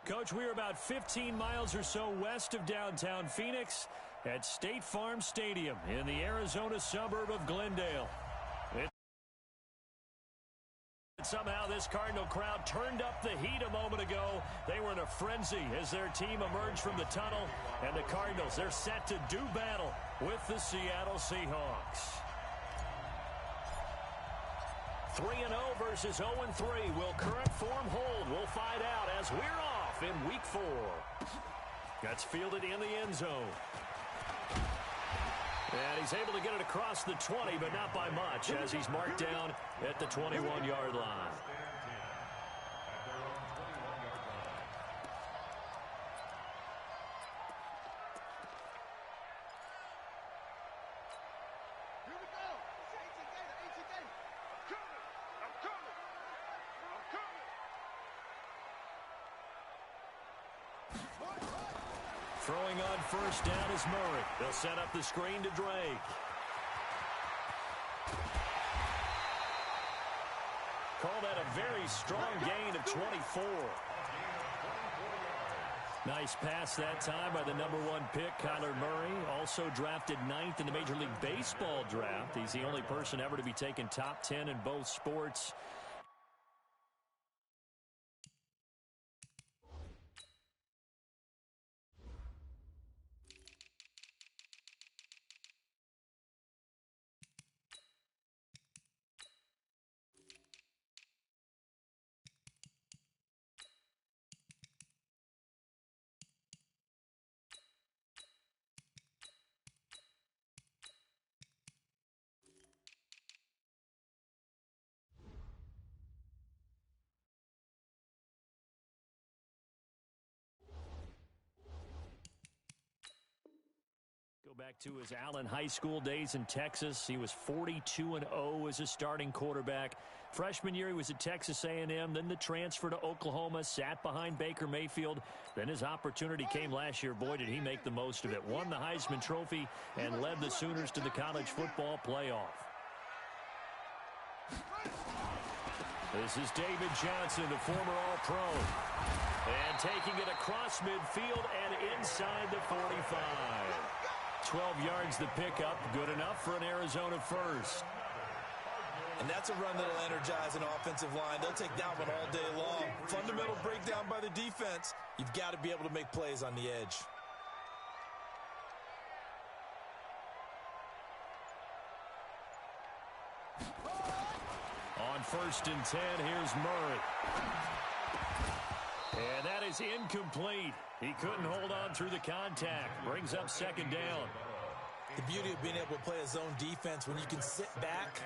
Coach, we're about 15 miles or so west of downtown Phoenix at State Farm Stadium in the Arizona suburb of Glendale. Somehow this Cardinal crowd turned up the heat a moment ago. They were in a frenzy as their team emerged from the tunnel. And the Cardinals, they're set to do battle with the Seattle Seahawks. 3-0 versus 0-3. Will current form hold? We'll find out as we're off in Week 4. That's fielded in the end zone. And he's able to get it across the 20, but not by much, as he's marked down at the 21-yard line. Throwing on first down is Murray. They'll set up the screen to Drake. Call that a very strong gain of 24. Nice pass that time by the #1 pick, Kyler Murray. Also drafted 9th in the Major League Baseball draft. He's the only person ever to be taken top 10 in both sports. Back to his Allen High School days in Texas. He was 42-0 as a starting quarterback. Freshman year, he was at Texas A&M. Then the transfer to Oklahoma, sat behind Baker Mayfield. Then his opportunity came last year. Boy, did he make the most of it. Won the Heisman Trophy and led the Sooners to the college football playoff. This is David Johnson, the former All-Pro. And taking it across midfield and inside the 45. 12 yards the pickup, good enough for an Arizona first. And that's a run that'll energize an offensive line. They'll take that one all day long. Fundamental breakdown by the defense. You've got to be able to make plays on the edge. On 1st and 10, here's Murray. And that is incomplete. He couldn't hold on through the contact. Brings up 2nd down. The beauty of being able to play a zone defense when you can sit back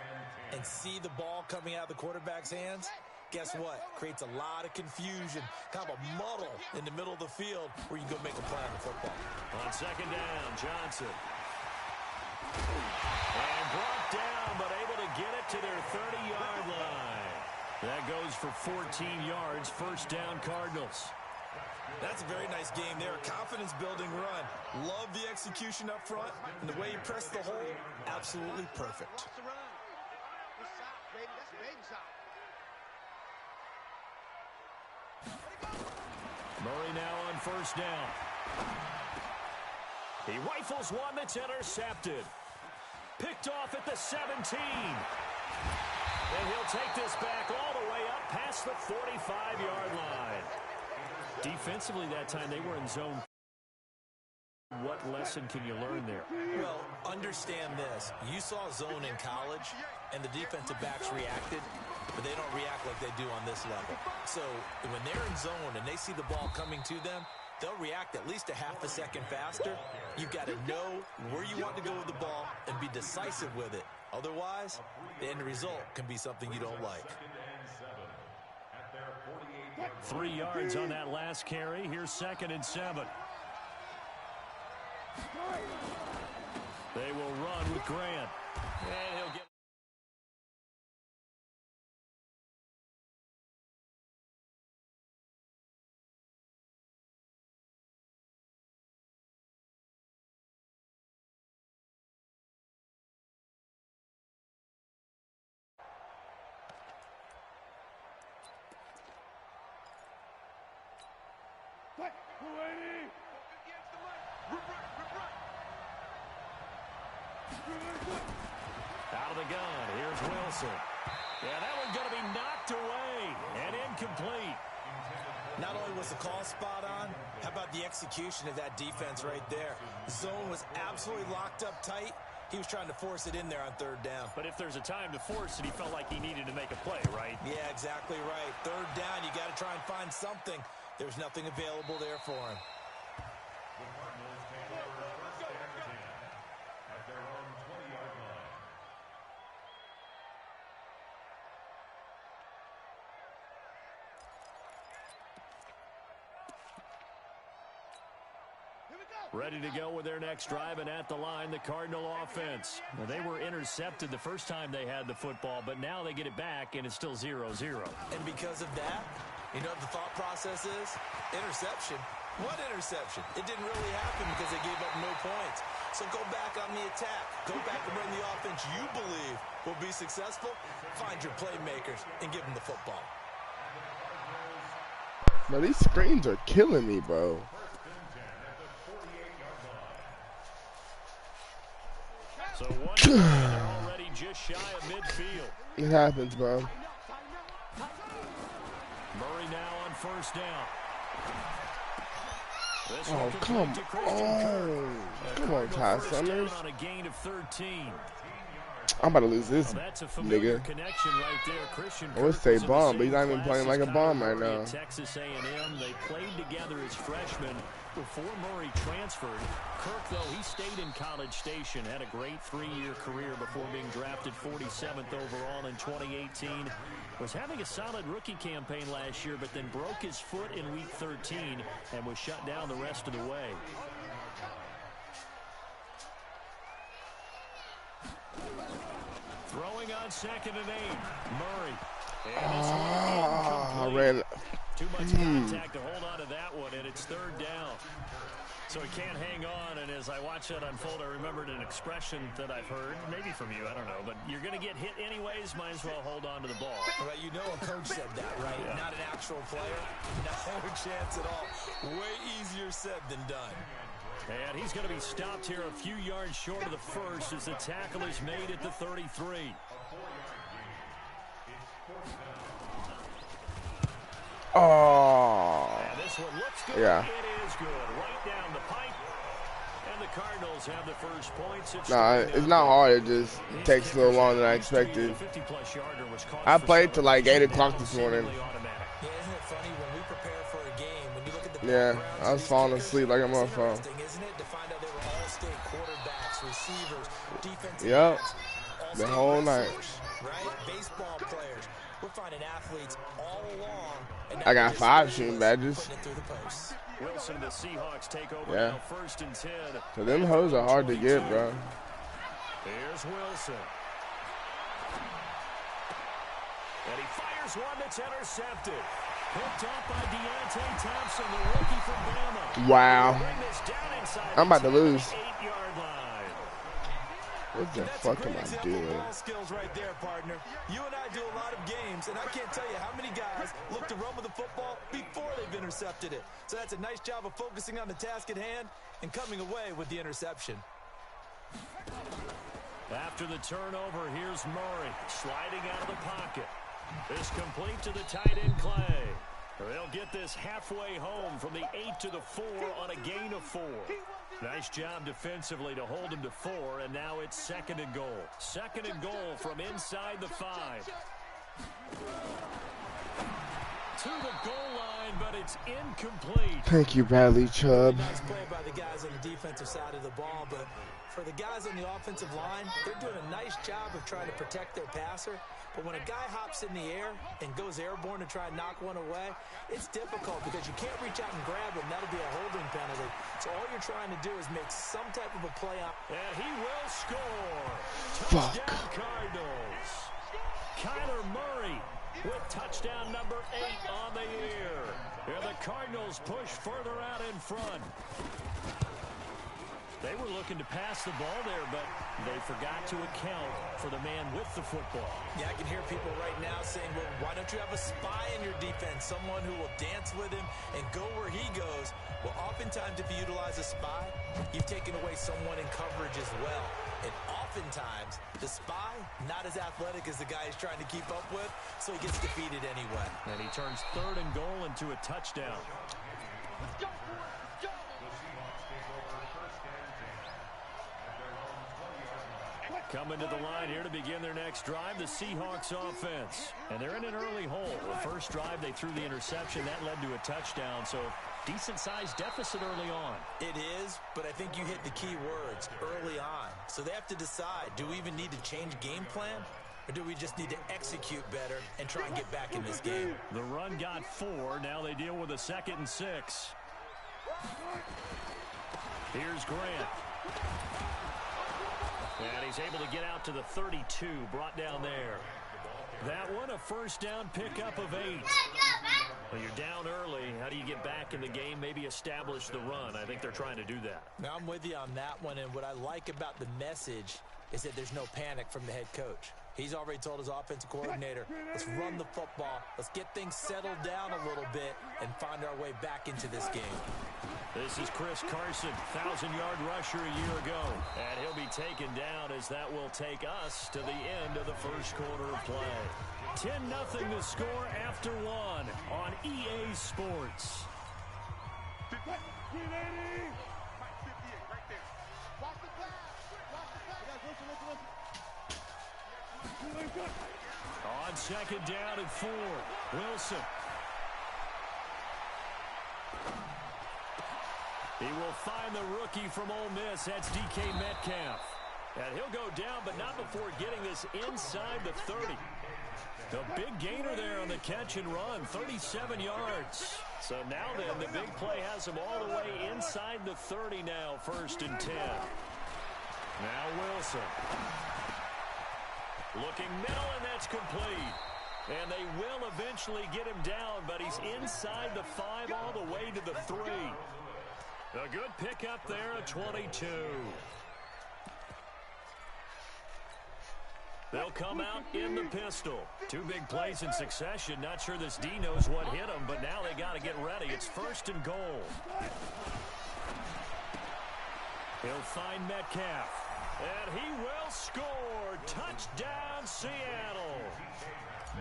and see the ball coming out of the quarterback's hands, guess what? Creates a lot of confusion, kind of a muddle in the middle of the field where you can go make a play on the football. On 2nd down, Johnson. And brought down, but able to get it to their 30-yard line. That goes for 14 yards, 1st down Cardinals. That's a very nice game there. Confidence-building run. Love the execution up front. And the way he pressed the hole, absolutely perfect. Murray now on 1st down. He rifles one that's intercepted. Picked off at the 17. And he'll take this back all the way up past the 45-yard line. Defensively that time, they were in zone. What lesson can you learn there? Well, understand this. You saw zone in college, and the defensive backs reacted, but they don't react like they do on this level. So when they're in zone and they see the ball coming to them, they'll react at least a half a second faster. You've got to know where you want to go with the ball and be decisive with it. Otherwise, the end result can be something you don't like. 3 yards on that last carry. Here's 2nd and 7. They will run with Grant. And he'll get... Out of the gun, here's Wilson. Yeah, that one's going to be knocked away and incomplete. Not only was the call spot on, how about the execution of that defense right there? The zone was absolutely locked up tight. He was trying to force it in there on third down. But if there's a time to force it, he felt like he needed to make a play, right? Yeah, exactly right. Third down, you got to try and find something. There's nothing available there for him. Ready to go with their next drive, and at the line, the Cardinal offense. Now, they were intercepted the first time they had the football, but now they get it back, and it's still 0-0. And because of that, you know what the thought process is? Interception. What interception? It didn't really happen because they gave up no points. So go back on the attack. Go back and run the offense you believe will be successful. Find your playmakers and give them the football. Bro, these screens are killing me, bro. So one they're already just shy of midfield. It happens, bro. Murray now on first down. This Oh, come on. Come on, Ty Summers. On a gain of 13. I'm about to lose this That's a familiar nigga. connection right there. Christian I would say bomb, but he's not even playing like a bomb right now. Texas A&M, they played together as freshmen before Murray transferred. Kirk, though, he stayed in College Station, had a great 3-year career before being drafted 47th overall in 2018. Was having a solid rookie campaign last year, but then broke his foot in week 13 and was shut down the rest of the way. Throwing on 2nd and 8. Murray. I ran. Too much contact to hold on to that one, and it's 3rd down. So he can't hang on, and as I watch that unfold, I remembered an expression that I've heard, maybe from you, I don't know, but you're going to get hit anyways, might as well hold on to the ball. Right, you know a coach said that, right? Yeah. Not an actual player. No chance at all. Way easier said than done. And he's going to be stopped here a few yards short of the first as the tackle is made at the 33. Oh. And this one looks good. Yeah. It is good. Right down the pipe. And the Cardinals have the first points. It's not hard. It just takes a little longer than I expected. I played till like 8 o'clock this morning. Yeah, isn't it funny when we prepare for a game, when you look at the Yeah, I was falling asleep like a motherfucker. Isn't it, to find out they were all-state quarterbacks, receivers, defensive Yep, backs, the whole night. Right? Baseball players. We're finding athletes all along. And I got 5 shooting badges. Wilson, the Seahawks take over Yeah. now, 1st and 10. So them hoes are hard to get, bro. Here's Wilson. And he fires one that's intercepted. Picked up by Deontay Thompson, the rookie from Bama. Wow. Bring this down inside I'm about to the lose. 8-yard line. What the fuck am I doing? Ball skills right there, partner. You and I do a lot of games, and I can't tell you how many guys look to run with the football before they've intercepted it. So that's a nice job of focusing on the task at hand and coming away with the interception. After the turnover, here's Murray sliding out of the pocket. This complete to the tight end Clay. They'll get this halfway home from the 8 to the 4 on a gain of 4. Nice job defensively to hold him to 4, and now it's 2nd and goal. 2nd and goal from inside the 5. To the goal line, but it's incomplete. Thank you, Bradley Chubb. Nice play by the guys on the defensive side of the ball, but for the guys on the offensive line, they're doing a nice job of trying to protect their passer. But when a guy hops in the air and goes airborne to try and knock one away, it's difficult because you can't reach out and grab him. That'll be a holding penalty. So all you're trying to do is make some type of a play out. And he will score. Fuck. Touchdown Cardinals. Kyler Murray with touchdown number 8 on the year. And the Cardinals push further out in front. They were looking to pass the ball there, but they forgot to account for the man with the football. Yeah, I can hear people right now saying, well, why don't you have a spy in your defense, someone who will dance with him and go where he goes? Well, oftentimes if you utilize a spy, you've taken away someone in coverage as well. And oftentimes, the spy, not as athletic as the guy he's trying to keep up with, so he gets defeated anyway. And he turns 3rd and goal into a touchdown. Let's go, boys. Let's go. Coming to the line here to begin their next drive, the Seahawks offense. And they're in an early hole. The first drive, they threw the interception. That led to a touchdown, so decent-sized deficit early on. It is, but I think you hit the key words, early on. So they have to decide, do we even need to change game plan? Or do we just need to execute better and try and get back in this game? The run got 4. Now they deal with a 2nd and 6. Here's Grant. And he's able to get out to the 32, brought down there. That one, a first down pickup of 8. Well, you're down early. How do you get back in the game, maybe establish the run? I think they're trying to do that. Now, I'm with you on that one, and what I like about the message is that there's no panic from the head coach. He's already told his offensive coordinator, let's run the football, let's get things settled down a little bit and find our way back into this game. This is Chris Carson, 1,000-yard rusher a year ago. And he'll be taken down as that will take us to the end of the first quarter of play. 10-0 to score after 1 on EA Sports. On 2nd down and 4, Wilson. He will find the rookie from Ole Miss. That's DK Metcalf. And he'll go down, but not before getting this inside the 30. The big gainer there on the catch and run, 37 yards. So now then, the big play has him all the way inside the 30 now, 1st and 10. Now Wilson. Looking middle, and that's complete. And they will eventually get him down, but he's inside the 5 all the way to the 3. A good pickup there at 22. They'll come out in the pistol. 2 big plays in succession. Not sure this D knows what hit him, but now they got to get ready. It's 1st and goal. He'll find Metcalf. And he will score. Touchdown, Seattle.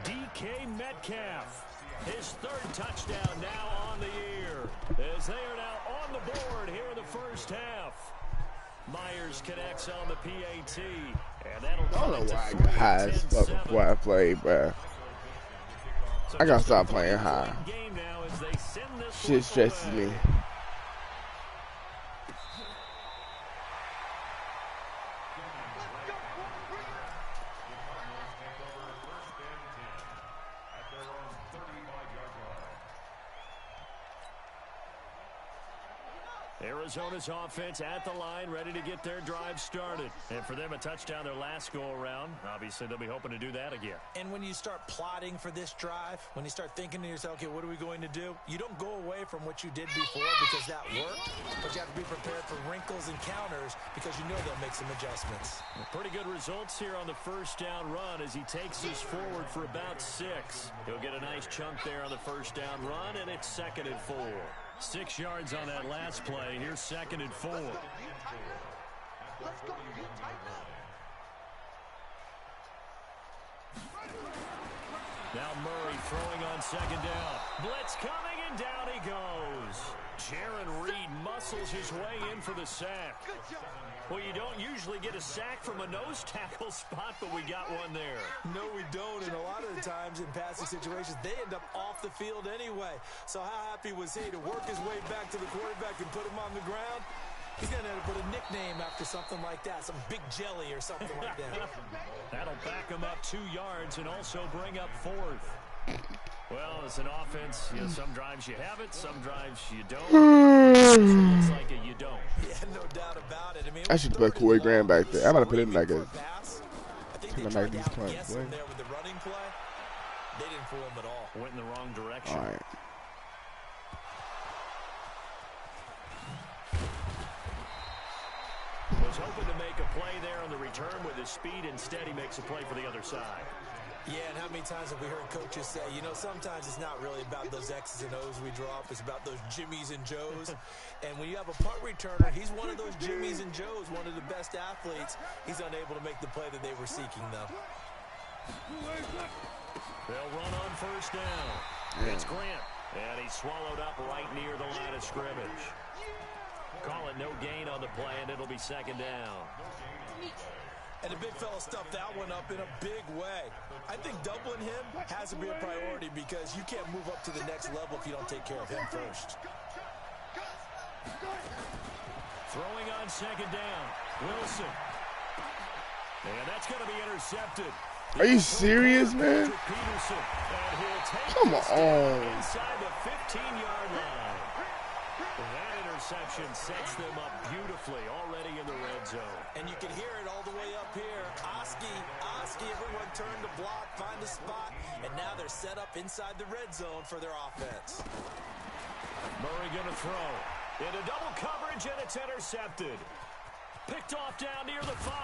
DK Metcalf. His 3rd touchdown now on the year. As they are now on the board here in the first half. Myers connects on the PAT. And that'll I don't know why I got high as fuck before I played, bro. I gotta stop playing high. Shit stresses me. Arizona's offense at the line, ready to get their drive started. And for them, a touchdown their last go-around. Obviously, they'll be hoping to do that again. And when you start plotting for this drive, when you start thinking to yourself, okay, what are we going to do? You don't go away from what you did before because that worked, but you have to be prepared for wrinkles and counters because you know they'll make some adjustments. Pretty good results here on the first down run as he takes us forward for about 6. He'll get a nice chunk there on the first down run, and it's 2nd and 4. 6 yards on that last play. Here's 2nd and 4. Now Murray throwing on 2nd down. Blitz coming, and down he goes. Jaron Reed muscles his way in for the sack. Well, you don't usually get a sack from a nose tackle spot, but we got one there. No, we don't, and a lot of the times in passing situations, they end up off the field anyway. So how happy was he to work his way back to the quarterback and put him on the ground? He's going to have to put a nickname after something like that, some Big Jelly or something like that. That'll back him up 2 yards and also bring up 4th. Well, as an offense, you know, some drives you have it, some drives you don't. Looks like it, you don't. Yeah, no doubt about it. I mean, I should put Corey Graham back there. I'm going to put him like a... I think they tried to outguess him there with the running play. They didn't fool him at all. Went in the wrong direction. All right. was hoping to make a play there on the return with his speed. Instead, he makes a play for the other side. Yeah, and how many times have we heard coaches say, you know, sometimes it's not really about those X's and O's we draw up. It's about those Jimmies and Joes. And when you have a punt returner, he's one of those Jimmies and Joes, one of the best athletes. He's unable to make the play that they were seeking, though. They'll run on first down. It's Grant. And he's swallowed up right near the line of scrimmage. Call it no gain on the play, and it'll be second down. And the big fella stuffed that one up in a big way. I think doubling him has to be a priority because you can't move up to the next level if you don't take care of him first. Throwing on second down. Wilson. And that's going to be intercepted. Are you serious, man? Come on. Inside the 15-yard line. That interception sets them up beautifully already in the red zone. And you can hear it all the way up here. Oski, everyone turned to block, find a spot, and now they're set up inside the red zone for their offense. Murray going to throw. Into double coverage, and it's intercepted. Picked off down near the 5.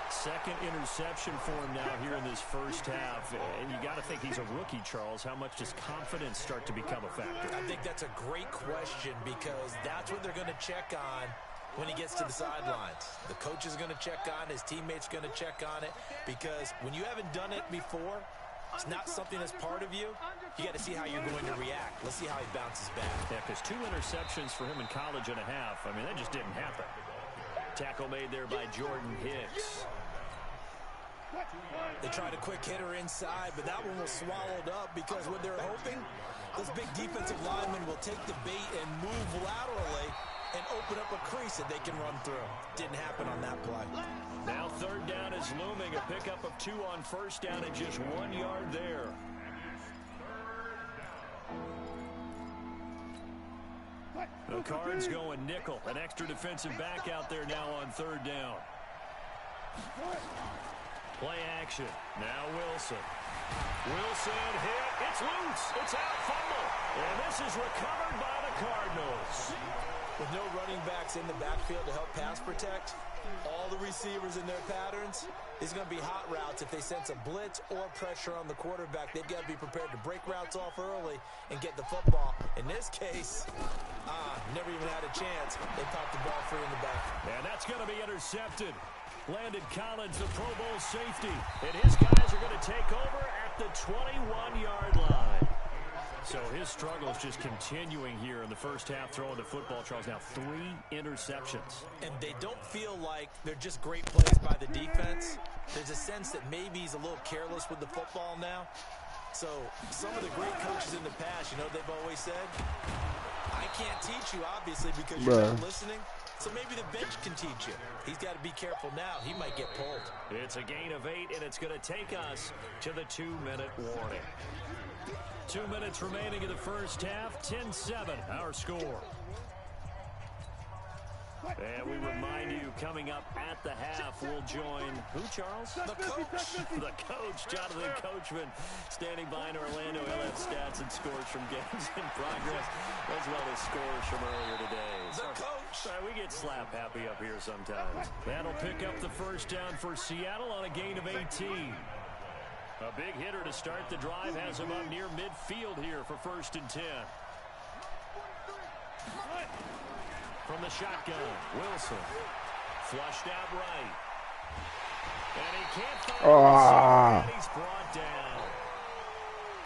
Second interception for him now here in this first half. And you got to think he's a rookie, Charles. How much does confidence start to become a factor? I think that's a great question because that's what they're going to check on when he gets to the sidelines. The coach is going to check on, his teammates going to check on it because when you haven't done it before, it's not something that's part of you. You got to see how you're going to react. Let's see how he bounces back. Yeah, because 2 interceptions for him in college and a half. I mean, that just didn't happen. Tackle made there by Jordan Hicks. They tried a quick hitter inside, but that one was swallowed up because what they're hoping, those big defensive linemen will take the bait and move laterally and open up a crease that they can run through. Didn't happen on that play. Now third down is looming. A pickup of 2 on first down and just 1 yard there. The Cards going nickel. An extra defensive back out there now on third down. Play action. Now Wilson. Wilson hit. It's loose. It's out. Fumble. And this is recovered by the Cardinals. With no running backs in the backfield to help pass protect, all the receivers in their patterns, it's going to be hot routes. If they sense a blitz or pressure on the quarterback, they've got to be prepared to break routes off early and get the football. In this case, never even had a chance. They popped the ball free in the back. And that's going to be intercepted. Landon Collins, the Pro Bowl safety. And his guys are going to take over at the 21-yard line. So his struggles just continuing here in the first half throwing the football, Charles. Now 3 interceptions. And they don't feel like they're just great plays by the defense. There's a sense that maybe he's a little careless with the football now. So some of the great coaches in the past, you know, they've always said, I can't teach you, obviously, because you're not listening. So maybe the bench can teach you. He's got to be careful now. He might get pulled. It's a gain of 8, and it's going to take us to the 2-minute warning. 2 minutes remaining in the first half. 10-7, our score. And we remind you, coming up at the half, we'll join who, Charles? The coach. The coach, Jonathan Coachman, standing by in Orlando. He'll have stats and scores from games in progress, as well as scores from earlier today. The coach. We get slap happy up here sometimes. That'll pick up the first down for Seattle on a gain of 18. A big hitter to start the drive has him up near midfield here for 1st and 10. From the shotgun, Wilson. Flushed out right. And he can't find and he's brought down.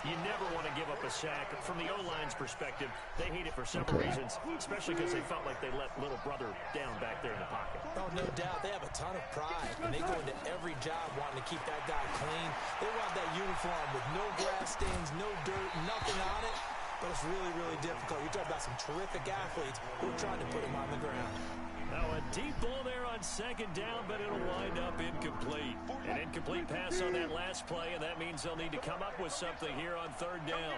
You never want to give up a sack. From the O-line's perspective, they hate it for several reasons, especially because they felt like they let little brother down back there in the pocket. Oh, no doubt. They have a ton of pride, and they go into every job wanting to keep that guy clean. They want that uniform with no grass stains, no dirt, nothing on it. But it's really, really difficult. You're talking about some terrific athletes who are trying to put him on the ground. Now a deep ball there on second down, but it'll wind up incomplete. An incomplete pass on that last play, and that means they'll need to come up with something here on third down.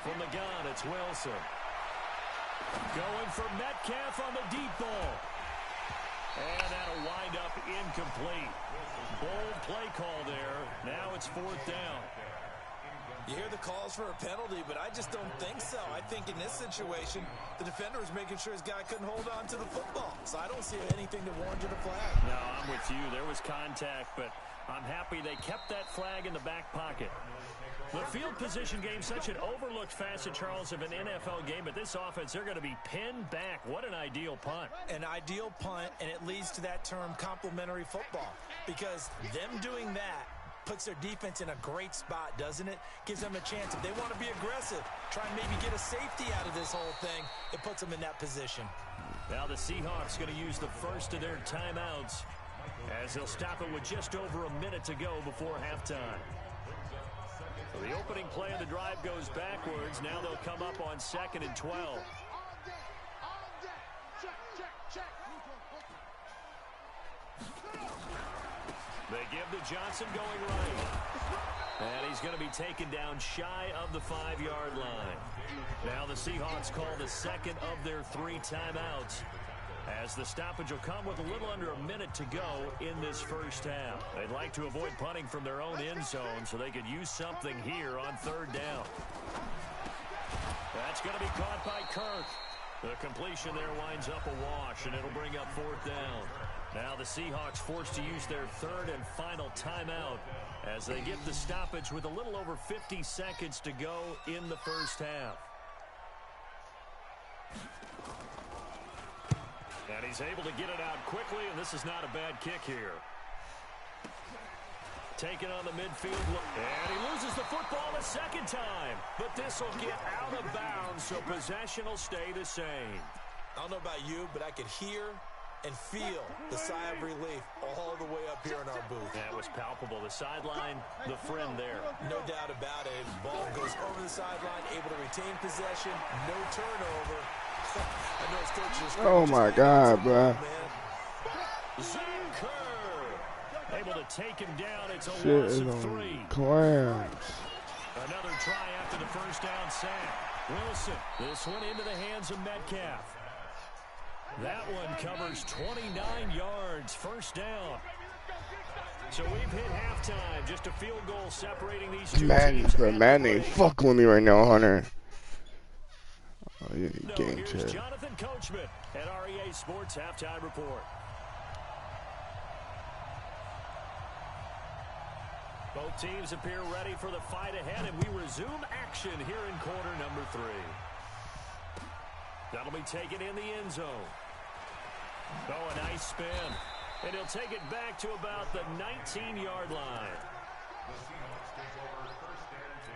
From the gun, it's Wilson. Going for Metcalf on the deep ball. And that'll wind up incomplete. Bold play call there. Now it's 4th down. You hear the calls for a penalty, but I just don't think so. I think in this situation, the defender was making sure his guy couldn't hold on to the football. So I don't see anything that warranted a flag. No, I'm with you. There was contact, but I'm happy they kept that flag in the back pocket. The field position game, such an overlooked facet, Charles, of an NFL game, but this offense, they're going to be pinned back. What an ideal punt. An ideal punt, and it leads to that term complementary football, because them doing that puts their defense in a great spot, doesn't it? Gives them a chance. If they want to be aggressive, try and maybe get a safety out of this whole thing, it puts them in that position. Now the Seahawks going to use the first of their timeouts as they'll stop it with just over a minute to go before halftime. So the opening play of the drive goes backwards. Now they'll come up on 2nd and 12. They give to Johnson going right. And he's going to be taken down shy of the 5-yard line. Now the Seahawks call the second of their 3 timeouts, as the stoppage will come with a little under a minute to go in this first half. They'd like to avoid punting from their own end zone so they could use something here on 3rd down. That's going to be caught by Kirk. The completion there winds up a wash, and it'll bring up 4th down. Now the Seahawks forced to use their 3rd and final timeout as they get the stoppage with a little over 50 seconds to go in the first half. And he's able to get it out quickly, and this is not a bad kick here. Taken on the midfield, and he loses the football a second time. But this will get out of bounds, so possession will stay the same. I don't know about you, but I could hear and feel the sigh of relief all the way up here in our booth. That was palpable. The sideline, the friend there. No doubt about it. Ball goes over the sideline, able to retain possession, no turnover. I know his coach is oh my God, bro. Kerr able to take him down. It's a Shit loss is of on 3. clamps. Another try after the first down sack. Wilson, this one into the hands of Metcalf. That one covers 29 yards, first down. So we've hit halftime. Just a field goal separating these two teams. Man, ain't fucking with me right now, Hunter. Oh, yeah, Here's Jonathan Coachman at REA Sports Halftime Report. Both teams appear ready for the fight ahead, and we resume action here in quarter number 3. That'll be taken in the end zone. Oh, a nice spin. And he'll take it back to about the 19-yard line. The Seahawks take over 1st and 10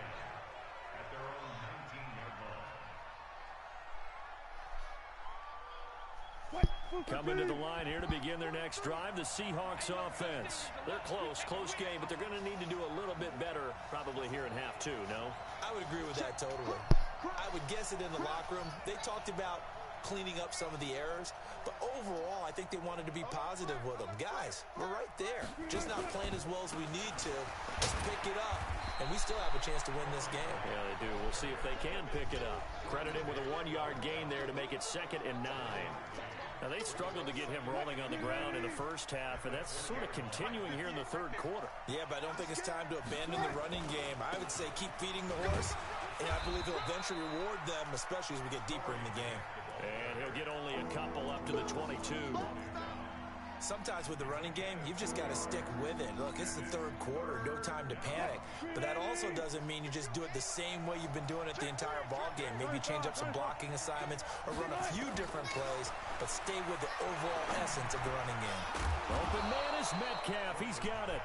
at their own 19-yard line. Coming to the line here to begin their next drive, the Seahawks offense. They're close game, but they're going to need to do a little bit better probably here in half 2, no? I would agree with that totally. I would guess it in the locker room. They talked about cleaning up some of the errors, but overall, I think they wanted to be positive with them. Guys, we're right there. Just not playing as well as we need to. Let's pick it up, and we still have a chance to win this game. Yeah, they do. We'll see if they can pick it up. Credit him with a 1-yard gain there to make it 2nd and 9. Now, they struggled to get him rolling on the ground in the first half, and that's sort of continuing here in the 3rd quarter. Yeah, but I don't think it's time to abandon the running game. I would say keep feeding the horse, and I believe he'll eventually reward them, especially as we get deeper in the game. And he'll get only a couple up to the 22. Sometimes with the running game, you've just got to stick with it. Look, it's the 3rd quarter, no time to panic. But that also doesn't mean you just do it the same way you've been doing it the entire ball game. Maybe change up some blocking assignments or run a few different plays, but stay with the overall essence of the running game. Open man is Metcalf. He's got it.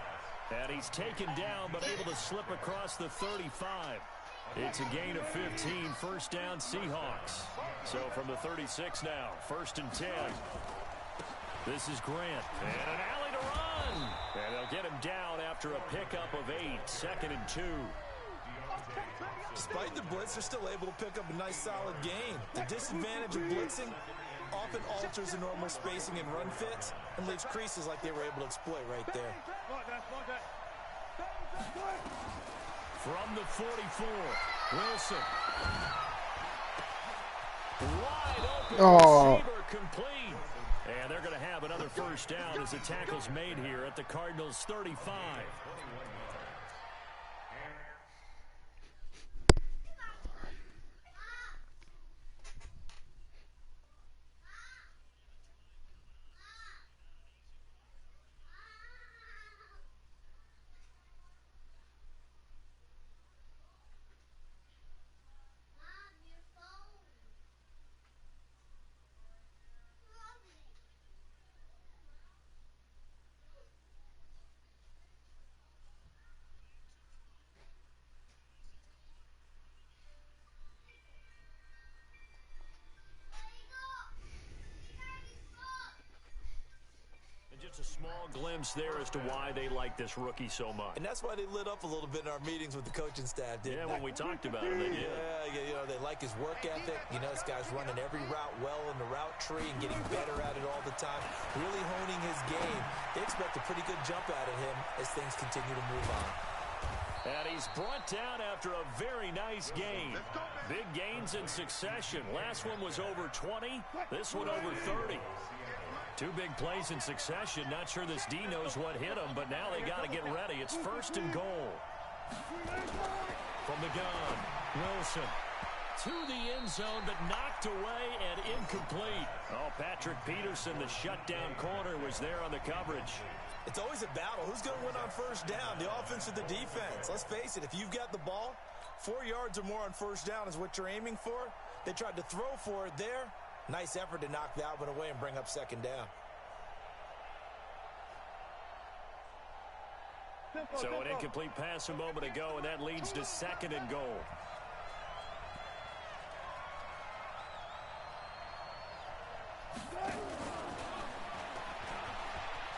And he's taken down, but able to slip across the 35. It's a gain of 15, first down Seahawks. So from the 36 now, 1st and 10. This is Grant, and an alley to run. And they'll get him down after a pickup of 8, 2nd and 2. Despite the blitz, they're still able to pick up a nice solid gain. The disadvantage of blitzing often alters the normal spacing and run fits and leaves creases like they were able to exploit right there. From the 44, Wilson. Wide open receiver complete. And they're going to have another first down as the tackle's made here at the Cardinals' 35. Small glimpse there as to why they like this rookie so much. And that's why they lit up a little bit in our meetings with the coaching staff, didn't they? When we talked about him, they did. Yeah, they like his work ethic. This guy's running every route well in the route tree and getting better at it all the time, really honing his game. They expect a pretty good jump out of him as things continue to move on. And he's brought down after a very nice game. Big gains in succession. Last one was over 20. This one over 30. Two big plays in succession. Not sure this D knows what hit him, but now they got to get ready. It's 1st and goal. From the gun, Wilson to the end zone, but knocked away and incomplete. Oh, Patrick Peterson, the shutdown corner, was there on the coverage. It's always a battle. Who's going to win on 1st down, the offense or the defense? Let's face it, if you've got the ball, 4 yards or more on 1st down is what you're aiming for. They tried to throw for it there. Nice effort to knock that one away and bring up 2nd down. So an incomplete pass a moment ago, and that leads to 2nd and goal.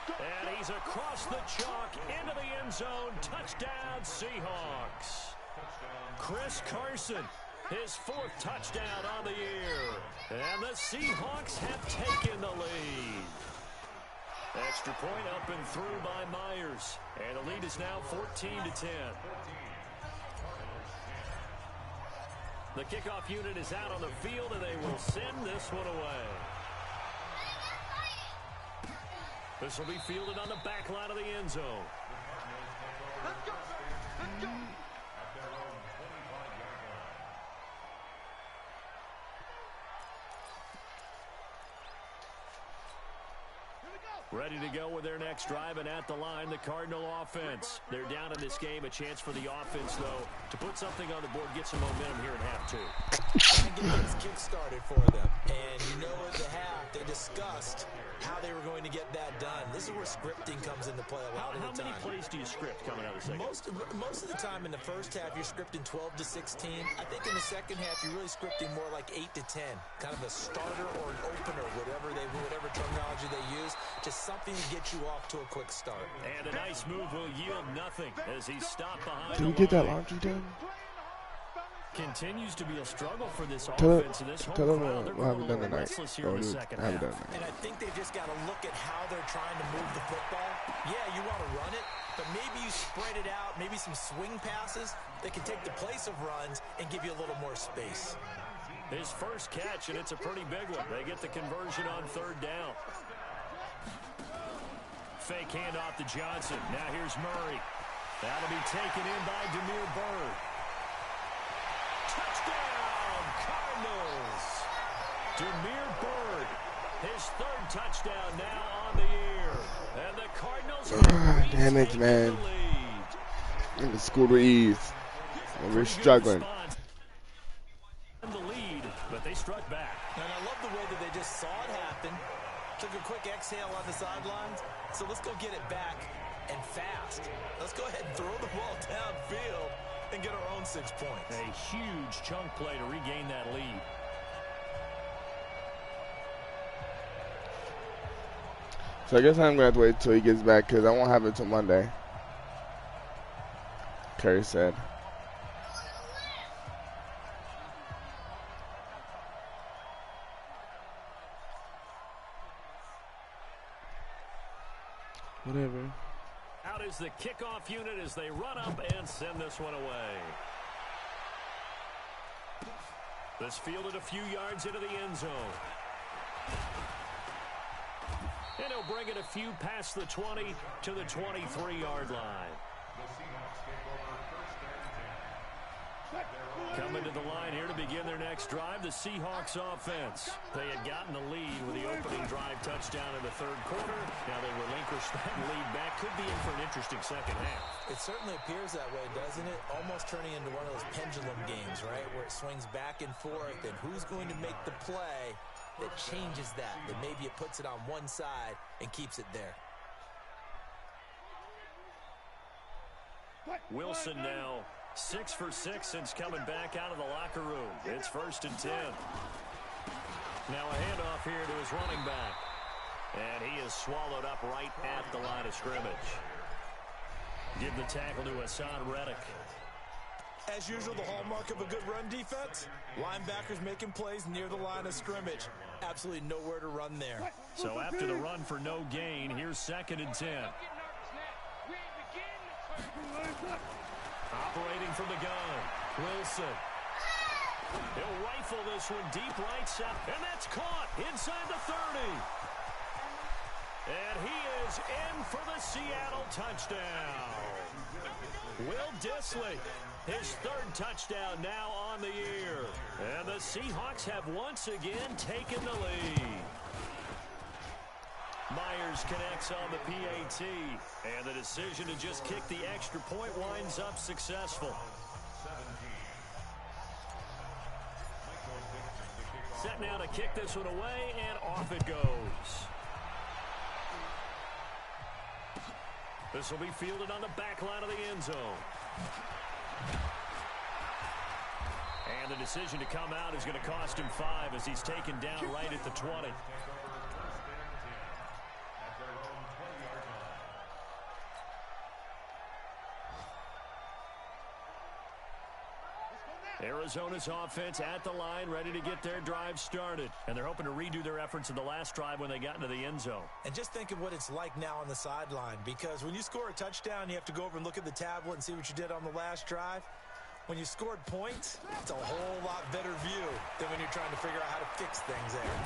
And he's across the chalk into the end zone. Touchdown, Seahawks. Chris Carson, his 4th touchdown on the year. And the Seahawks have taken the lead. Extra point up and through by Myers. And the lead is now 14-10. The kickoff unit is out on the field, and they will send this one away. This will be fielded on the back line of the end zone. Let's go. Let's go. Ready to go with their next drive, and at the line, the Cardinal offense. They're down in this game. A chance for the offense, though, to put something on the board, get some momentum here in half 2. Trying to get this kick started for them. And at the half, they discussed how they were going to get that done. This is where scripting comes into play a lot of the time. How many plays do you script coming out of the second? Most of the time in the first half, you're scripting 12 to 16. I think in the second half, you're really scripting more like 8 to 10. Kind of a starter or an opener, whatever terminology they use. Just something to get you off to a quick start. And a nice move will yield nothing as he stopped behind. Did we get that laundry done? Continues to be a struggle for this offense in this home crowd. They're I haven't done tonight. restless here in the second half. And I think they've just got to look at how they're trying to move the football. Yeah, you want to run it, but maybe you spread it out, maybe some swing passes that can take the place of runs and give you a little more space. His first catch, and it's a pretty big one. They get the conversion on 3rd down. Fake handoff to Johnson. Now here's Murray. That'll be taken in by Demir Bird. Touchdown, Cardinals. Demir Bird, his 3rd touchdown now on the year. And the Cardinals damn it, man. In the school to ease. And we're struggling. In the lead, but they struck back. And I love the way that they just saw it happen. Took a quick exhale on the sidelines. So let's go get it back and fast. Let's go ahead and throw the ball downfield and get our own 6 points. A huge chunk play to regain that lead. So I guess I'm going to have to wait until he gets back because I won't have it till Monday. Curry said. Whatever. Out is the kickoff unit as they run up and send this one away. This fielded a few yards into the end zone. And he'll bring it a few past the 20 to the 23-yard line. Coming to the line here to begin their next drive, the Seahawks offense. They had gotten the lead with the opening drive touchdown in the 3rd quarter. Now they relinquish that lead back. Could be in for an interesting second half. It certainly appears that way, doesn't it? Almost turning into one of those pendulum games, right? Where it swings back and forth, and who's going to make the play that changes that maybe it puts it on one side and keeps it there. Wilson now 6 for 6 since coming back out of the locker room. It's 1st and 10. Now a handoff here to his running back. And he is swallowed up right at the line of scrimmage. Give the tackle to Hassan Reddick. As usual, the hallmark of a good run defense, linebackers making plays near the line of scrimmage. Absolutely nowhere to run there. So after the run for no gain, here's 2nd and 10. Operating from the gun, Wilson. He'll rifle this one deep right side, and that's caught inside the 30. And he is in for the Seattle touchdown. Will Dissly, his 3rd touchdown now on the year. And the Seahawks have once again taken the lead. Myers connects on the PAT, and the decision to just kick the extra point winds up successful. Set now to kick this one away, and off it goes. This will be fielded on the back line of the end zone. And the decision to come out is going to cost him 5 as he's taken down right at the 20. Arizona's offense at the line, ready to get their drive started. And they're hoping to redo their efforts in the last drive when they got into the end zone. And just think of what it's like now on the sideline, because when you score a touchdown, you have to go over and look at the tablet and see what you did on the last drive. When you scored points, it's a whole lot better view than when you're trying to figure out how to fix things there.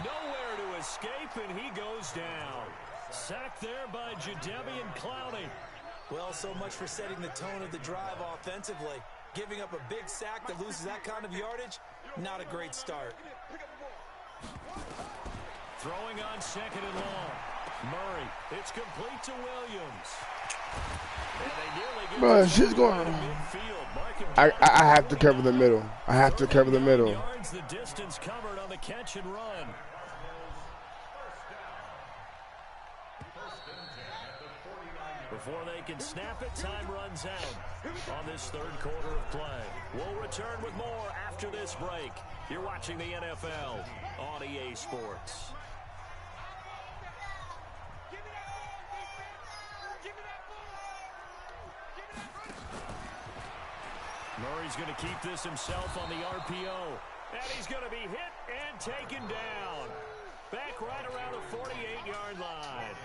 Nowhere to escape, and he goes down. Sacked there by Jadeveon Clowney. Well, so much for setting the tone of the drive offensively. Giving up a big sack that loses that kind of yardage, not a great start. Throwing on 2nd and long. Murray, it's complete to Williams. And they nearly get Bro, shit's going on. I have to cover the middle. I have to cover the middle. Yards, the distance covered on the catch and run. Before they can snap it, time runs out on this 3rd quarter of play. We'll return with more after this break. You're watching the NFL on EA Sports. Murray's going to keep this himself on the RPO. And he's going to be hit and taken down. Back right around the 48-yard line.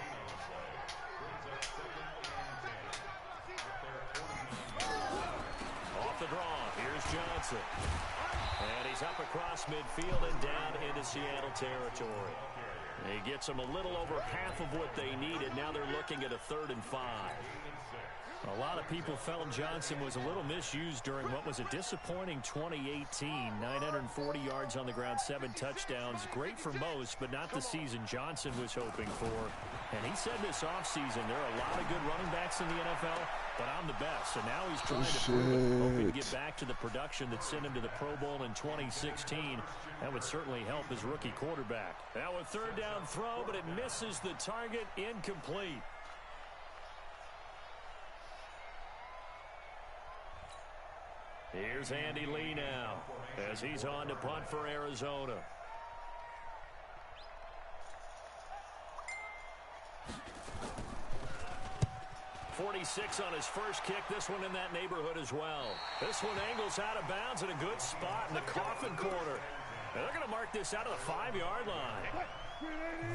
Off the draw, here's Johnson. And he's up across midfield and down into Seattle territory. He gets them a little over half of what they needed. Now they're looking at a 3rd and 5. A lot of people felt Johnson was a little misused during what was a disappointing 2018. 940 yards on the ground, 7 touchdowns. Great for most, but not the season Johnson was hoping for. And he said this offseason, there are a lot of good running backs in the NFL, but I'm the best. So now he's trying to prove it, hoping to get back to the production that sent him to the Pro Bowl in 2016. That would certainly help his rookie quarterback. Now a 3rd down throw, but it misses the target, incomplete. Here's Andy Lee now as he's on to punt for Arizona. .46 on his first kick. This one in that neighborhood as well. This one angles out of bounds in a good spot in the coffin corner. And they're going to mark this out of the 5-yard line.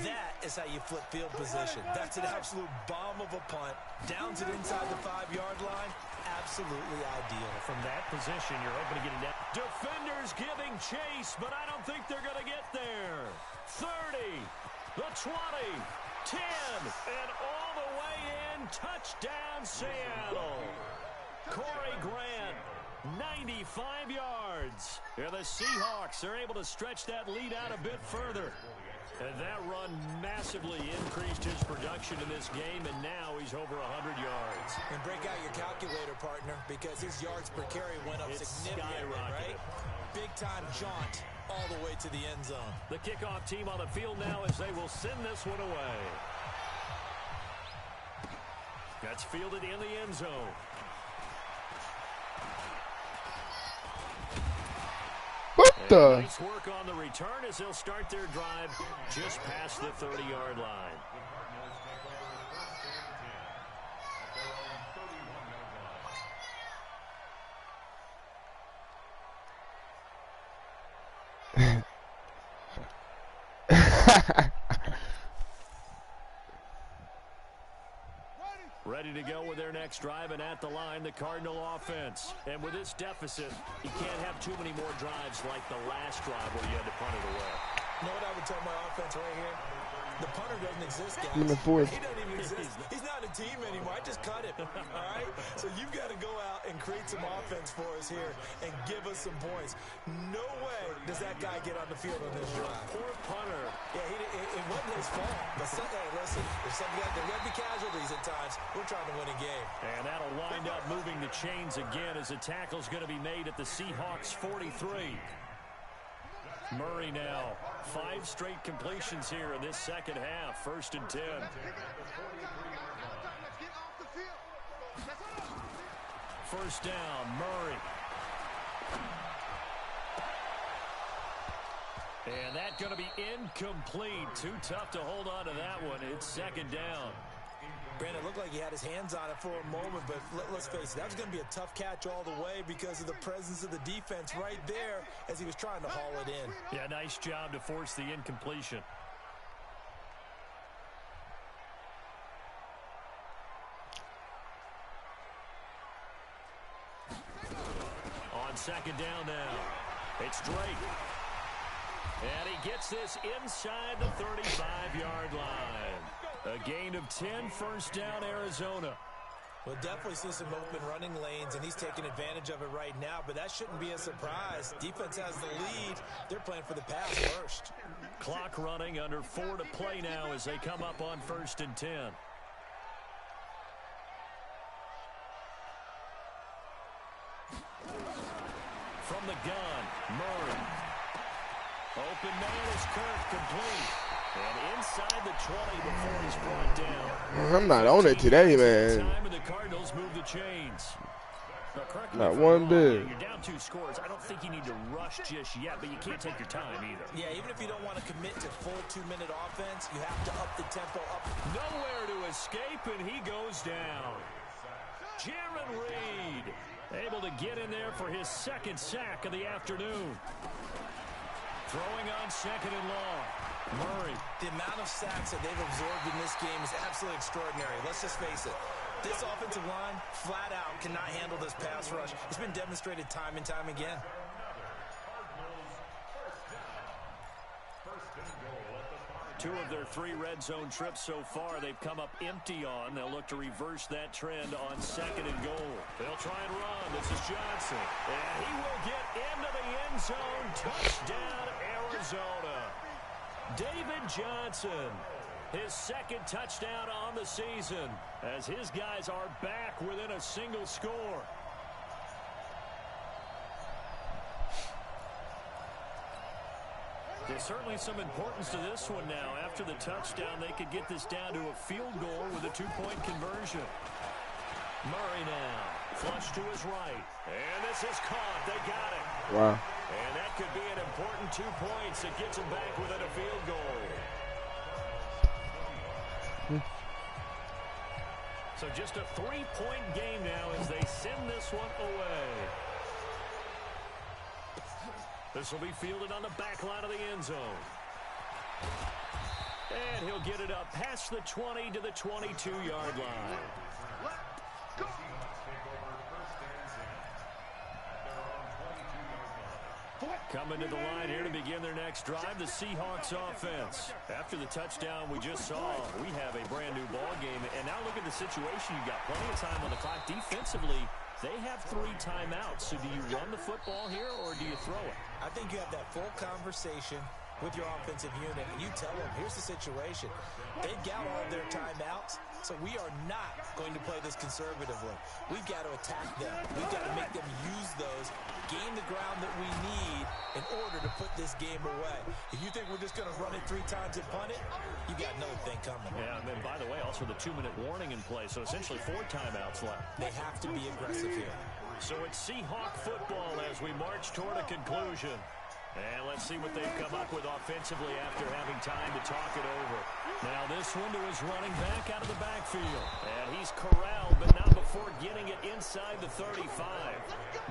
That is how you flip field position. That's an absolute bomb of a punt. Downs it inside the 5-yard line. Absolutely ideal. From that position, you're hoping to get it down. Defenders giving chase, but I don't think they're going to get there. 30, the 20, 10, and all the way in. Touchdown, Seattle. Corey Grant, 95 yards. And the Seahawks are able to stretch that lead out a bit further. And that run massively increased his production in this game, and now he's over 100 yards. And break out your calculator, partner, because his yards per carry went up significantly, right? Big-time jaunt all the way to the end zone. The kickoff team on the field now as they will send this one away. That's fielded in the end zone. the? Nice work on the return as they'll start their drive just past the 30-yard line. Ready to go with their next drive, and at the line, the Cardinal offense. And with this deficit, you can't have too many more drives like the last drive where you had to punt it away. You know what I would tell my offense right here? The punter doesn't exist, guys. In the fourth. He doesn't even exist. He's not a team anymore. I just cut him, all right? So you've got to go out and create some offense for us here and give us some points. No way does that guy get on the field on this drive. Poor punter. Yeah, it wasn't his fault. But hey, listen, there's going to be casualties at times. We're trying to win a game. And that'll wind up moving the chains again as a tackle's going to be made at the Seahawks 43. Murray now, 5 straight completions here in this second half. 1st and 10. First down, Murray. And that's going to be incomplete. Too tough to hold on to that one. It's 2nd down. Brandon, it looked like he had his hands on it for a moment, but let's face it, that was going to be a tough catch all the way because of the presence of the defense right there as he was trying to haul it in. Yeah, nice job to force the incompletion. On 2nd down now, it's Drake. And he gets this inside the 35-yard line. A gain of 10, 1st down, Arizona. We'll definitely see some open running lanes, and he's taking advantage of it right now, but that shouldn't be a surprise. Defense has the lead. They're playing for the pass first. Clock running, under 4 to play now as they come up on 1st and 10. From the gun, Murray. Open man is Kirk, complete. And inside the 20 before he's brought down. I'm not on it today, man. Time of the Cardinals move the chains. Not one bit. You're down 2 scores. I don't think you need to rush just yet, but you can't take your time either. Yeah, even if you don't want to commit to full 2-minute offense, you have to up the tempo up. Nowhere to escape, and he goes down. Jaron Reed able to get in there for his 2nd sack of the afternoon. Throwing on 2nd and long. Murray. The amount of sacks that they've absorbed in this game is absolutely extraordinary. Let's just face it. This offensive line, flat out, cannot handle this pass rush. It's been demonstrated time and time again. Two of their 3 red zone trips so far, they've come up empty on. They'll look to reverse that trend on 2nd and goal. They'll try and run. This is Johnson. And he will get into the end zone. Touchdown, Arizona. David Johnson, his 2nd touchdown on the season as his guys are back within a single score. There's certainly some importance to this one now. After the touchdown, they could get this down to a field goal with a 2-point conversion. Murray now, flush to his right. And this is caught. They got it. Wow. And that could be an important 2 points. It gets them back within a field goal. So just a 3-point game now as they send this one away. This will be fielded on the back line of the end zone. And he'll get it up past the 20 to the 22-yard line. Coming to the line here to begin their next drive, the Seahawks offense. After the touchdown we just saw, we have a brand new ball game. And now look at the situation. You've got plenty of time on the clock. Defensively, they have 3 timeouts. So do you run the football here or do you throw it? I think you have that full conversation with your offensive unit, and you tell them, here's the situation. They've got all their timeouts, so we are not going to play this conservatively. We've got to attack them. We've got to make them use those, gain the ground that we need in order to put this game away. If you think we're just going to run it 3 times and punt it, you got no thing coming. Yeah, and then, by the way, also the 2-minute warning in play, so essentially 4 timeouts left. They have to be aggressive here. So it's Seahawk football as we march toward a conclusion. And let's see what they've come up with offensively after having time to talk it over. Now this one to his running back out of the backfield. And he's corralled, but not before getting it inside the 35.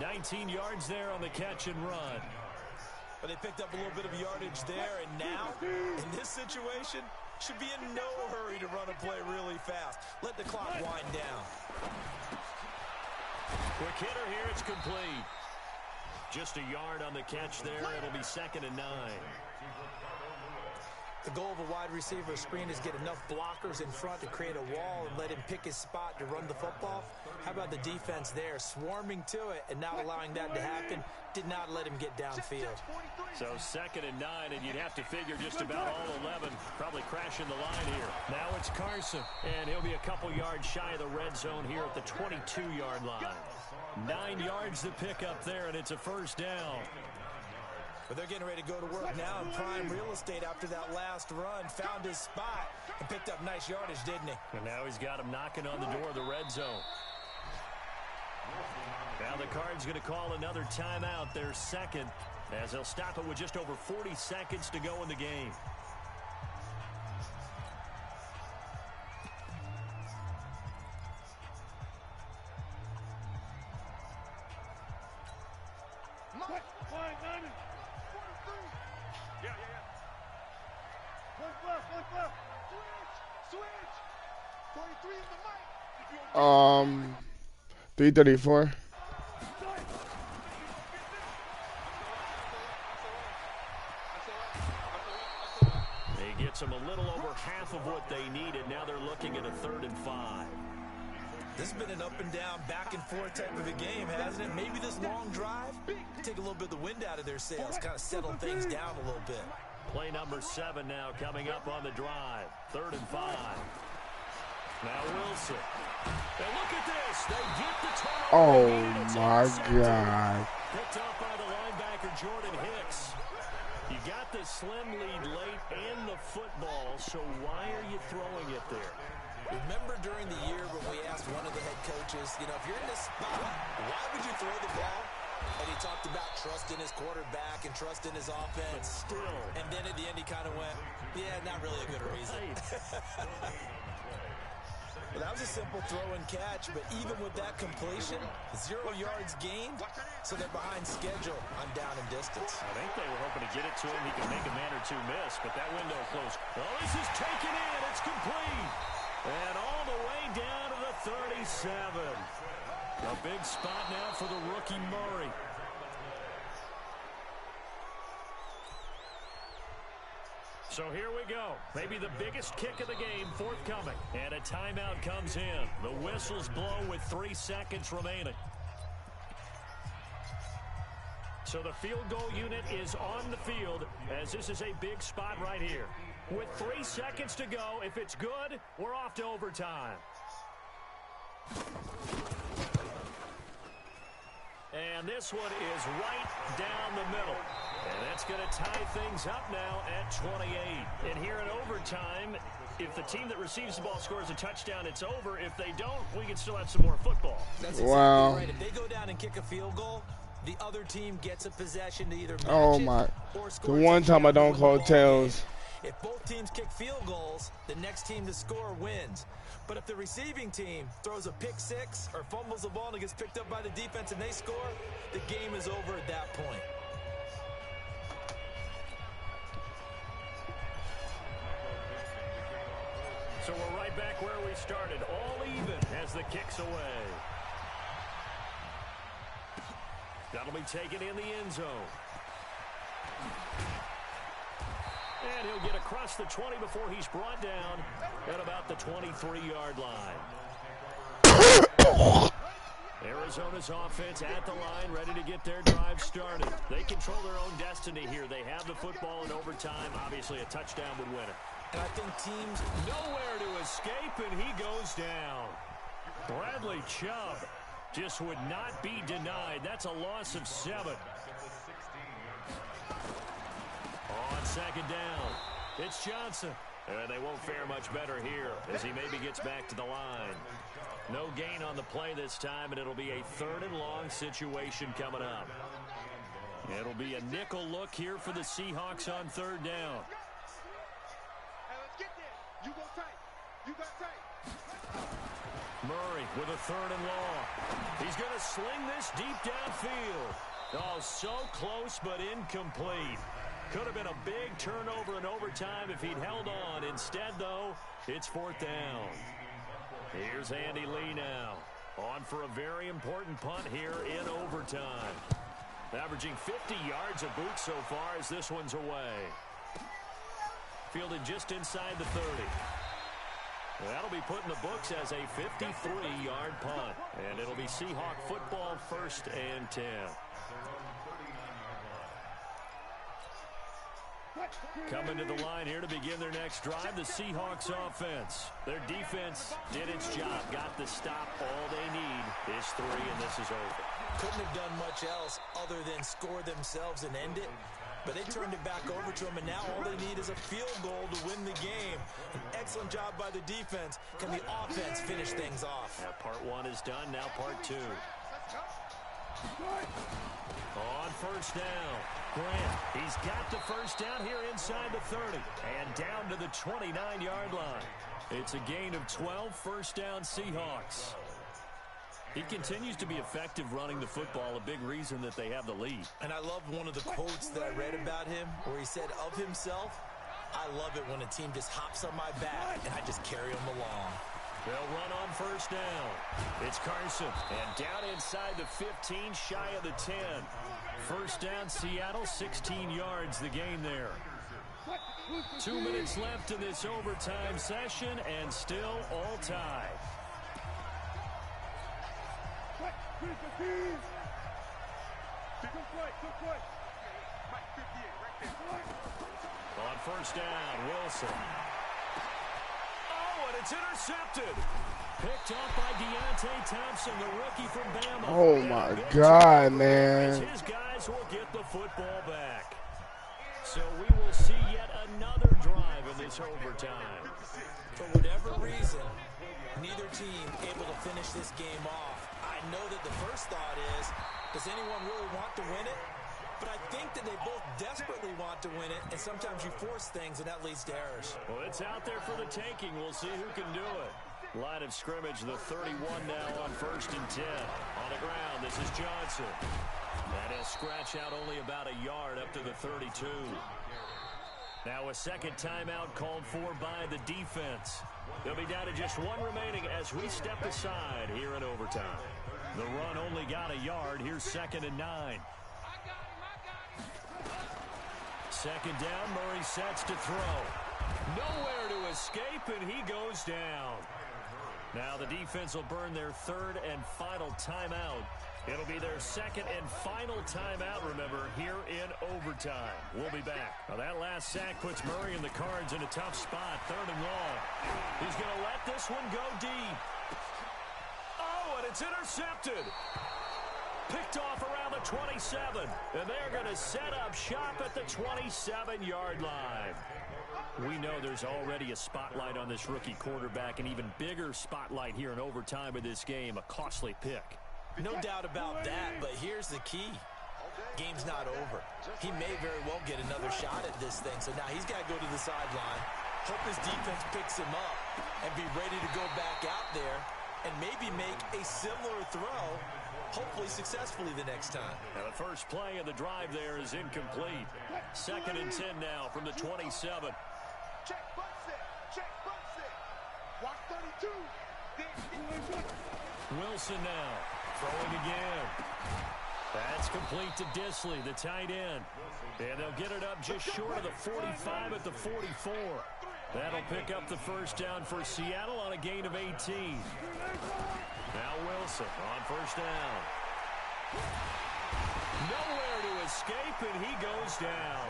19 yards there on the catch and run. But they picked up a little bit of yardage there, and now, in this situation, should be in no hurry to run a play really fast. Let the clock wind down. Quick hitter here, it's complete. Just a yard on the catch there. It'll be 2nd and 9. The goal of a wide receiver screen is get enough blockers in front to create a wall and let him pick his spot to run the football. How about the defense there, swarming to it and not allowing that to happen? Did not let him get downfield. So 2nd and 9, and you'd have to figure just about all 11 probably crashing the line here. Now it's Carson, and he'll be a couple yards shy of the red zone here at the 22-yard line. 9 yards to pick up there, and it's a first down. But they're getting ready to go to work now in prime real estate after that last run. Found his spot and picked up nice yardage, didn't he? And now he's got him knocking on the door of the red zone. Now the Cards going to call another timeout, their second, as they'll stop it with just over 40 seconds to go in the game. Switch. 23 in the mic. 334. He gets them a little over half of what they needed. Now they're looking at a 3rd and 5. This has been an up and down, back and forth type of a game, hasn't it? Maybe this long drive take a little bit of the wind out of their sails, kind of settle things down a little bit. Play number 7 now coming up on the drive. 3rd and 5. Now Wilson. And look at this. They get the turnover. Oh, my God. Picked up by the linebacker, Jordan Hicks. You got the slim lead late and the football, so why are you throwing it there? Remember during the year when we asked one of the head coaches, if you're in this spot, why would you throw the ball? And he talked about trust in his quarterback and trust in his offense. But still. And then at the end he kind of went, yeah, not really a good reason. Well, that was a simple throw and catch, but even with that completion, 0 yards gained, so they're behind schedule on down and distance. I think they were hoping to get it to him. He could make a man or two miss, but that window closed. Well, this is taken in. It's complete. And all the way down to the 37. A big spot now for the rookie Murray. So here we go. Maybe the biggest kick of the game forthcoming. And a timeout comes in. The whistles blow with 3 seconds remaining. So the field goal unit is on the field as this is a big spot right here. With 3 seconds to go, if it's good, we're off to overtime. And this one is right down the middle. And that's going to tie things up now at 28. And here in overtime, if the team that receives the ball scores a touchdown, it's over. If they don't, we can still have some more football. That's exactly right. If they go down and kick a field goal, the other team gets a possession to either match it or score. The one time I don't call tails. If both teams kick field goals, the next team to score wins. But if the receiving team throws a pick six or fumbles the ball and it gets picked up by the defense and they score, the game is over at that point. So we're right back where we started, all even as the kick's away. That'll be taken in the end zone. And he'll get across the 20 before he's brought down at about the 23-yard line. Arizona's offense at the line, ready to get their drive started. They control their own destiny here. They have the football in overtime. Obviously, a touchdown would win it. And I think teams nowhere to escape, and he goes down. Bradley Chubb just would not be denied. That's a loss of 7. On second down, it's Johnson. And they won't fare much better here as he maybe gets back to the line. No gain on the play this time, and it'll be a 3rd and long situation coming up. It'll be a nickel look here for the Seahawks on third down. Hey, let's get there. You go tight. You got tight. Murray with a third and long. He's going to sling this deep downfield. Oh, so close but incomplete. Could have been a big turnover in overtime if he'd held on. Instead, though, it's fourth down. Here's Andy Lee now. On for a very important punt here in overtime. Averaging 50 yards a boot so far as this one's away. Fielded just inside the 30. That'll be put in the books as a 53-yard punt. And it'll be Seahawk football, 1st and 10. Coming to the line here to begin their next drive, the Seahawks offense. Their defense did its job, got the stop. All they need is 3, and this is over. Couldn't have done much else other than score themselves and end it. But they turned it back over to him, and now all they need is a field goal to win the game. An excellent job by the defense. Can the offense finish things off? Now part 1 is done, now part 2. On first down, Grant. He's got the first down here inside the 30 and down to the 29-yard line. It's a gain of 12, first down Seahawks. He continues to be effective running the football, a big reason that they have the lead. And I love one of the quotes that I read about him where he said of himself, I love it when a team just hops on my back and I just carry them along. They'll run on first down. It's Carson. And down inside the 15, shy of the 10. First down, Seattle, 16 yards the gain there. 2 minutes left in this overtime session, and still all tied. On first down, Wilson. And it's intercepted. Picked off by Deontay Thompson, the rookie from Bama. Oh, my God, man. His guys will get the football back. So we will see yet another drive in this overtime. For whatever reason, neither team able to finish this game off. I know that the first thought is, does anyone really want to win it? But I think that they both desperately want to win it, and sometimes you force things, and that leads to errors. Well, it's out there for the taking. We'll see who can do it. Line of scrimmage, the 31 now on 1st and 10. On the ground, this is Johnson. And he'll scratch out only about a yard up to the 32. Now a second timeout called for by the defense. They'll be down to just 1 remaining as we step aside here in overtime. The run only got a yard. Here's 2nd and 9. Second down, Murray sets to throw. Nowhere to escape, and he goes down. Now the defense will burn their 3rd and final timeout. It'll be their 2nd and final timeout, remember, here in overtime. We'll be back. Now that last sack puts Murray and the Cards in a tough spot, 3rd and long. He's going to let this one go deep. Oh, and it's intercepted. Picked off around the 27, and they're going to set up shop at the 27-yard line. We know there's already a spotlight on this rookie quarterback, an even bigger spotlight here in overtime of this game, a costly pick. No doubt about that, but here's the key. Game's not over. He may very well get another shot at this thing, so now he's got to go to the sideline, hope his defense picks him up, and be ready to go back out there and maybe make a similar throw, hopefully successfully the next time. Now the first play of the drive there is incomplete. 2nd and 10 now from the 27. Check, butt set. Check, butt set. Watch 32. Wilson now throwing again. That's complete to Disley, the tight end. And they'll get it up just short of the 45 at the 44. That'll pick up the first down for Seattle on a gain of 18. Now Wilson on first down. Nowhere to escape, and he goes down.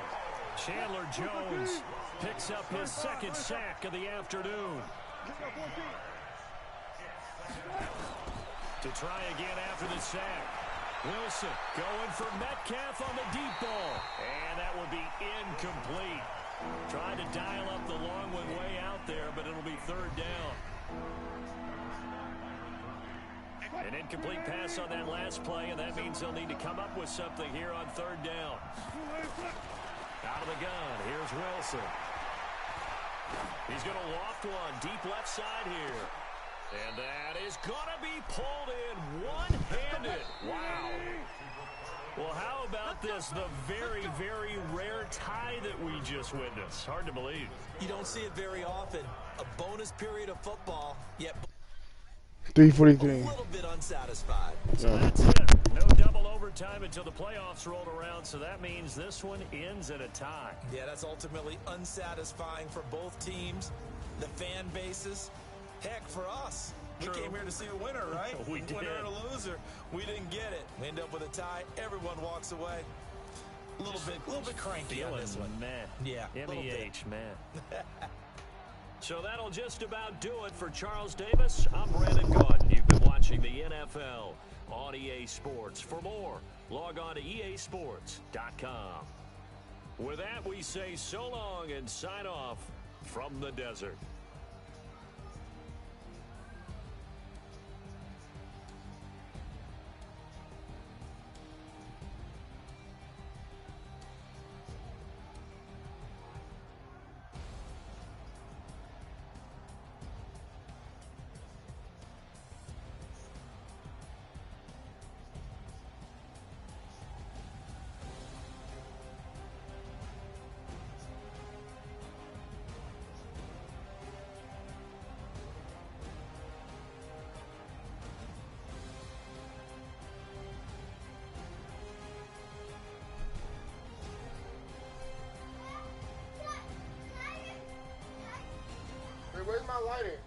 Chandler Jones picks up his 2nd sack of the afternoon. To try again after the sack. Wilson going for Metcalf on the deep ball. And that will be incomplete. Trying to dial up the long one way out there, but it'll be 3rd down. An incomplete pass on that last play, and that means they'll need to come up with something here on third down. Out of the gun, here's Wilson. He's going to loft one deep left side here. And that is going to be pulled in one-handed. Wow. Well, how about this? The very, very rare tie that we just witnessed. Hard to believe. You don't see it very often. A bonus period of football, yet 3:43. a little bit unsatisfied. So that's it. No double overtime until the playoffs rolled around, so that means this one ends in a tie. Yeah, that's ultimately unsatisfying for both teams, the fan bases. Heck, for us. True. We came here to see a winner, right? We did. Winner and a loser. We didn't get it. We end up with a tie. Everyone walks away. A little bit cranky on this one. Man. Yeah, MEH, man. So that'll just about do it for Charles Davis. I'm Brandon Gordon. You've been watching the NFL on EA Sports. For more, log on to easports.com. With that, we say so long and sign off from the desert. Where's my lighter?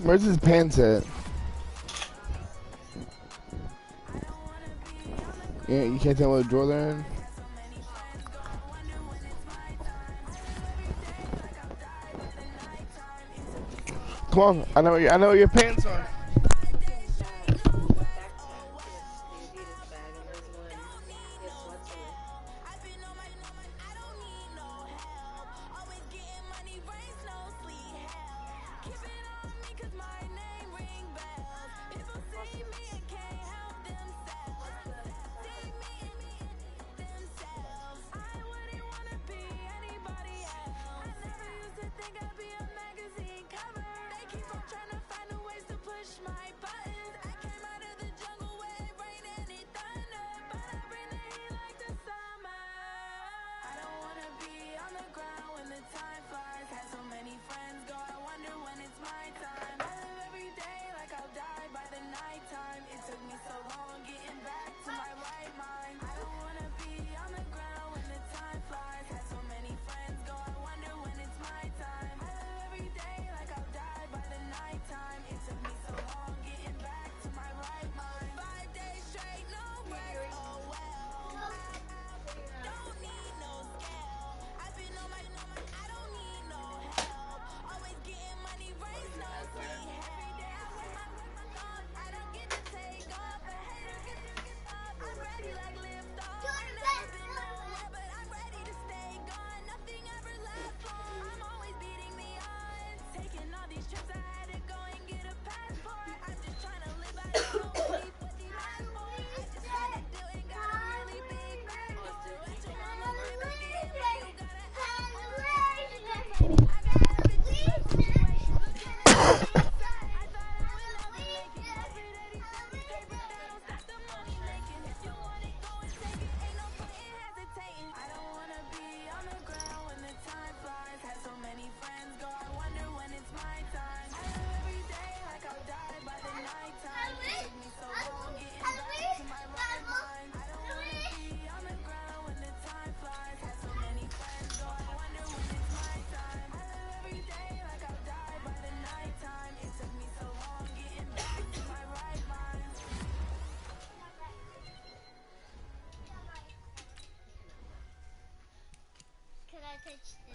Where's his pants at? Yeah, you can't tell what drawer they're in? Come on, I know what your pants are. Can I touch